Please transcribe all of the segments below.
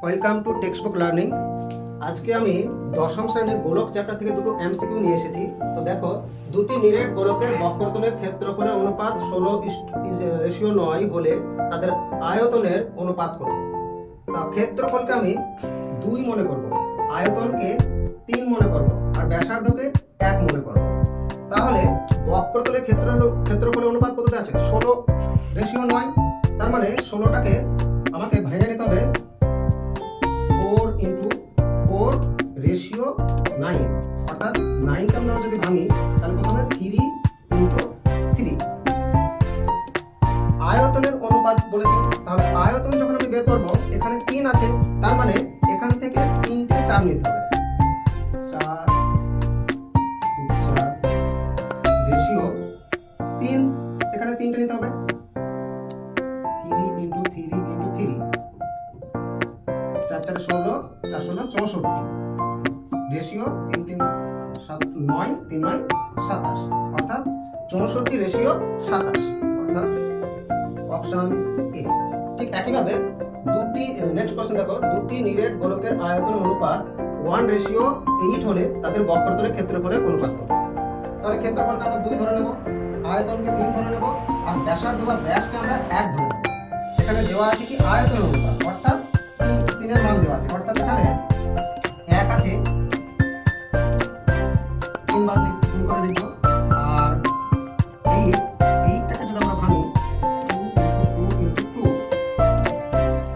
Welcome to text book learning. আজকে আমি দশম শ্রেণীর গোলক চ্যাপ্টার থেকে দুটো এমসিকিউ নিয়ে এসেছি। তো দেখো, দুটি নিরেট গোলকের বক্রতলের ক্ষেত্রফলের অনুপাত 16:9 হলে তাদের আয়তনের অনুপাত কত? তা ক্ষেত্রফলকে আমি 2 মনে করব, আয়তনকে 3 মনে করব, আর ব্যাসার্ধকে 1 মনে করব। তাহলে বক্রতলের ক্ষেত্রফলের অনুপাত কততে আছে? 16:9। তার মানে 16টাকে আমাকে ভেঙে নিতে হবে 4 × 4:9, অর্থাৎ 9কে আমরা যদি ভাঙি তাহলে কত হবে? 3 × 3। আয়তনের অনুপাত বলেছি, তাহলে আয়তন যখন আমি বের করব, এখানে 3 আছে, তার মানে এখান থেকে 3টে 4 নিতে হবে। 4 রেশিও 3, এখানে 3টে নিতে হবে। 3 × 3 × 3, 4 4 16, 4 16 64, রেশিও 3 3 7 9, 3 9 27, অর্থাৎ 64 রেশিও 27, অর্থাৎ অপশন এ। ঠিক একইভাবে নেক্সট কোশ্চেন দেখো, দুটি নিরেট গোলকের আয়তন অনুপাত 1:8 হলে তাদের বক্রতলের ক্ষেত্রফলের অনুপাত কত? তাহলে ক্ষেত্রফলকে আমরা 2 ধরে নেব, আয়তনকে 3 ধরে নেব, আর ব্যাসার্ধ বা ব্যাসকে আমরা 1 ধরে নেব। এখানে দেওয়া আছে কি? আয়তন অনুপাত, অর্থাৎ 3 এর মান দেওয়া আছে, অর্থাৎ এখানে 1 আছে, 3 বার গুণ করে লিখব। আর 8টাকে যদি আমরা ভাঙি 2 × 2,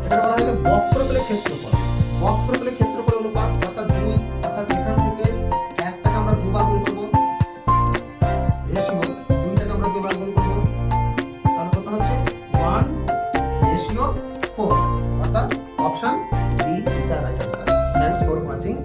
এখানে বলা হয়েছে বক্রতলের ক্ষেত্রফল। বক্রতলের ক্ষেত্রফল অনুপাত অর্থাৎ 2, অর্থাৎ এখান থেকে 1টাকে আমরা 2 বার গুণ করব, রেশিও 2টাকে আমরা 2 বার গুণ করব, তাহলে কত হচ্ছে? 1:4, অর্থাৎ option B is the right answer. Thanks for watching.